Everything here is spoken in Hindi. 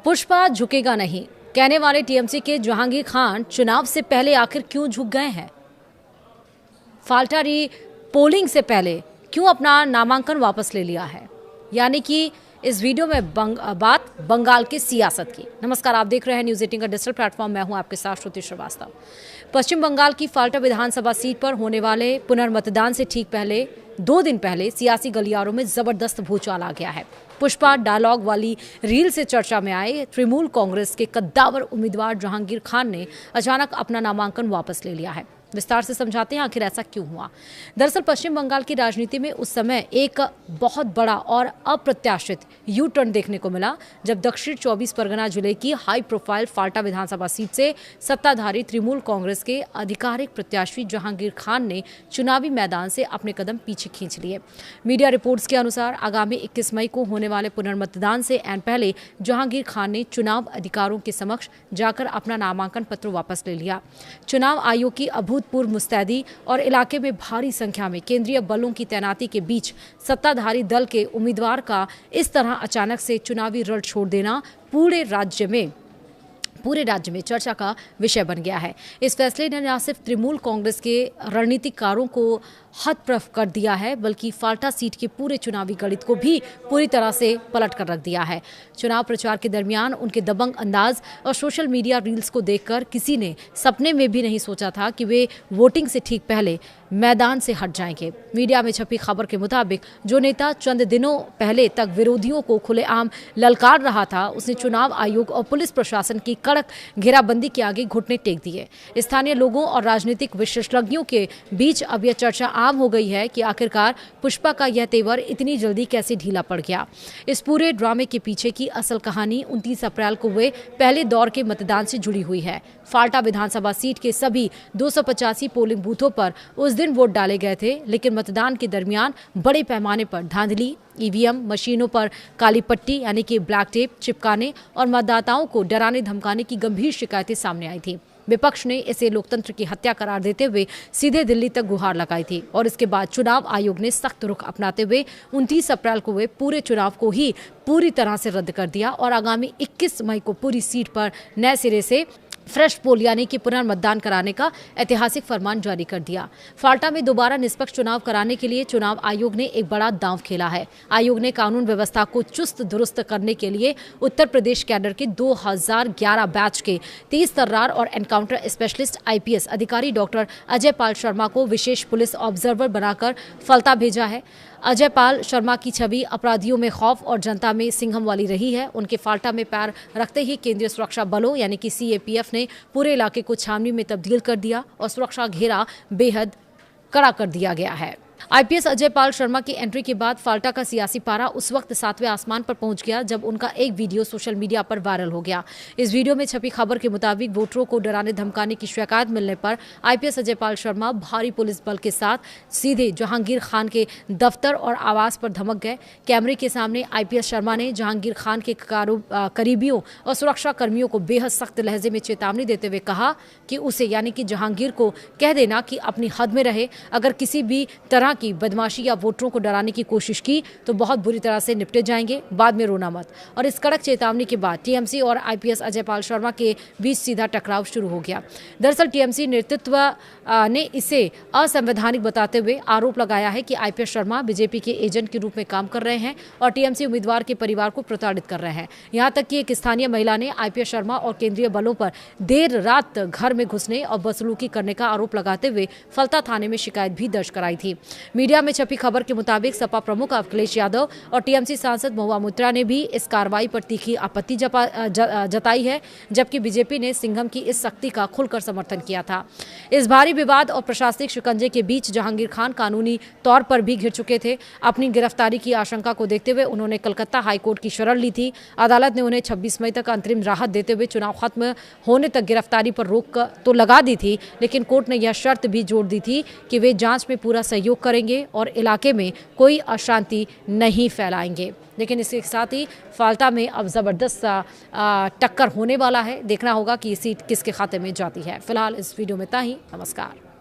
पुष्पा झुकेगा नहीं, कहने वाले टीएमसी के जहांगीर खान चुनाव से पहले आखिर क्यों झुक गए हैं? फाल्टा री पोलिंग से पहले क्यों अपना नामांकन वापस ले लिया है? यानी कि इस वीडियो में बात बंगाल की सियासत की। नमस्कार, आप देख रहे हैं न्यूज़ 18 का डिजिटल प्लेटफॉर्म। मैं हूं आपके साथ श्रुति श्रीवास्तव। पश्चिम बंगाल की फाल्टा विधानसभा सीट पर होने वाले पुनर्मतदान से ठीक पहले 2 दिन पहले सियासी गलियारों में जबरदस्त भूचाल आ गया है। पुष्पा डायलॉग वाली रील से चर्चा में आए तृणमूल कांग्रेस के कद्दावर उम्मीदवार जहांगीर खान ने अचानक अपना नामांकन वापस ले लिया है। विस्तार से समझाते हैं आखिर ऐसा क्यों हुआ। दरअसल पश्चिम बंगाल की राजनीति में उस समय एक बहुत बड़ा और अप्रत्याशित यू टर्न देखने को मिला जब दक्षिण 24 परगना जिले की हाई प्रोफाइल फाल्टा विधानसभा सीट से सत्ताधारी तृणमूल कांग्रेस के आधिकारिक प्रत्याशी जहांगीर खान ने चुनावी मैदान से अपने कदम पीछे खींच लिए। मीडिया रिपोर्ट्स के अनुसार आगामी 21 मई को होने वाले पुनर्मतदान से ऐन पहले जहांगीर खान ने चुनाव अधिकारियों के समक्ष जाकर अपना नामांकन पत्र वापस ले लिया। चुनाव आयोग की अभूतपूर्व मुस्तैदी और इलाके में भारी संख्या में केंद्रीय बलों की तैनाती के बीच सत्ताधारी दल के उम्मीदवार का इस तरह अचानक से चुनावी रण छोड़ देना पूरे राज्य में चर्चा का विषय बन गया है। इस फैसले ने न सिर्फ तृणमूल कांग्रेस के रणनीतिकारों को हतप्रभ कर दिया है, बल्कि फाल्टा सीट के पूरे चुनावी गणित को भी पूरी तरह से पलट कर रख दिया है। चुनाव प्रचार के दरमियान उनके दबंग अंदाज और सोशल मीडिया रील्स को देखकर किसी ने सपने में भी नहीं सोचा था कि वे वोटिंग से ठीक पहले मैदान से हट जाएंगे। मीडिया में छपी खबर के मुताबिक जो नेता चंद दिनों पहले तक विरोधियों को खुलेआम ललकार रहा था, उसने चुनाव आयोग और पुलिस प्रशासन की कड़क घेराबंदी के आगे घुटने टेक दिए। स्थानीय लोगों और राजनीतिक विशेषज्ञों के बीच अब यह चर्चा आम हो गई है कि आखिरकार पुष्पा का यह तेवर इतनी जल्दी कैसे ढीला पड़ गया। इस पूरे ड्रामे के पीछे की असल कहानी 29 अप्रैल को हुए पहले दौर के मतदान से जुड़ी हुई है। फाल्टा विधानसभा सीट के सभी 285 पोलिंग बूथों पर उस दिन वोट डाले गए थे, लेकिन मतदान के दरमियान बड़े पैमाने पर धांधली, ईवीएम मशीनों पर काली पट्टी यानी कि ब्लैक टेप चिपकाने और मतदाताओं को डराने धमकाने की गंभीर शिकायतें सामने आई थी। विपक्ष ने इसे लोकतंत्र की हत्या करार देते हुए सीधे दिल्ली तक गुहार लगाई थी और इसके बाद चुनाव आयोग ने सख्त रुख अपनाते हुए 29 अप्रैल को हुए पूरे चुनाव को ही पूरी तरह से रद्द कर दिया और आगामी 21 मई को पूरी सीट पर नए सिरे से फ्रेश पोल यानी कि पुनर्मतदान कराने का ऐतिहासिक फरमान जारी कर दिया। फाल्टा में दोबारा निष्पक्ष चुनाव कराने के लिए चुनाव आयोग ने एक बड़ा दांव खेला है। आयोग ने कानून व्यवस्था को चुस्त दुरुस्त करने के लिए उत्तर प्रदेश कैडर के 2011 बैच के 30 तर्रार और एनकाउंटर स्पेशलिस्ट आईपीएस अधिकारी डॉक्टर अजय पाल शर्मा को विशेष पुलिस ऑब्जर्वर बनाकर फल्ता भेजा है। अजय पाल शर्मा की छवि अपराधियों में खौफ और जनता में सिंघम वाली रही है। उनके फाल्टा में पैर रखते ही केंद्रीय सुरक्षा बलों यानी कि सीएपीएफ ने पूरे इलाके को छावनी में तब्दील कर दिया और सुरक्षा घेरा बेहद कड़ा कर दिया गया है। आईपीएस अजय पाल शर्मा की एंट्री के बाद फाल्टा का सियासी पारा उस वक्त 7वें आसमान पर पहुंच गया जब उनका एक वीडियो सोशल मीडिया पर वायरल हो गया। इस वीडियो में छपी खबर के मुताबिक वोटरों को डराने धमकाने की शिकायत मिलने पर आईपीएस अजय पाल शर्मा भारी पुलिस बल के साथ सीधे जहांगीर खान के दफ्तर और आवास पर धमक गए। कैमरे के सामने आईपीएस शर्मा ने जहांगीर खान के करीबियों और सुरक्षा कर्मियों को बेहद सख्त लहजे में चेतावनी देते हुए कहा कि उसे यानी कि जहांगीर को कह देना कि अपनी हद में रहे। अगर किसी भी तरह की बदमाशी या वोटरों को डराने की कोशिश की तो बहुत बुरी तरह से निपटे जाएंगे, बाद में रोना मत। और इस कड़क चेतावनी के बाद टीएमसी और आईपीएस अजय पाल शर्मा के बीच सीधा टकराव शुरू हो गया। दरअसल टीएमसी नेतृत्व ने इसे असंवैधानिक बताते हुए आरोप लगाया है कि आईपीएस शर्मा बीजेपी के एजेंट के रूप में काम कर रहे हैं और टीएमसी उम्मीदवार के परिवार को प्रताड़ित कर रहे हैं। यहाँ तक कि एक स्थानीय महिला ने आईपीएस शर्मा और केंद्रीय बलों पर देर रात घर में घुसने और बदसलूकी करने का आरोप लगाते हुए फल्ता थाने में शिकायत भी दर्ज कराई थी। मीडिया में छपी खबर के मुताबिक सपा प्रमुख अखिलेश यादव और टीएमसी सांसद महुआ मोइत्रा ने भी इस कार्रवाई पर तीखी आपत्ति जताई है, जबकि बीजेपी ने सिंघम की इस सख्ती का खुलकर समर्थन किया था। इस भारी विवाद और प्रशासनिक शिकंजे के बीच जहांगीर खान कानूनी तौर पर भी घिर चुके थे। अपनी गिरफ्तारी की आशंका को देखते हुए उन्होंने कलकत्ता हाईकोर्ट की शरण ली थी। अदालत ने उन्हें 26 मई तक अंतरिम राहत देते हुए चुनाव खत्म होने तक गिरफ्तारी पर रोक तो लगा दी थी, लेकिन कोर्ट ने यह शर्त भी जोड़ दी थी कि वे जांच में पूरा सहयोग करेंगे और इलाके में कोई अशांति नहीं फैलाएंगे। लेकिन इसके साथ ही फाल्टा में अब जबरदस्त टक्कर होने वाला है। देखना होगा कि ये सीट किसके खाते में जाती है। फिलहाल इस वीडियो में इतना ही। नमस्कार।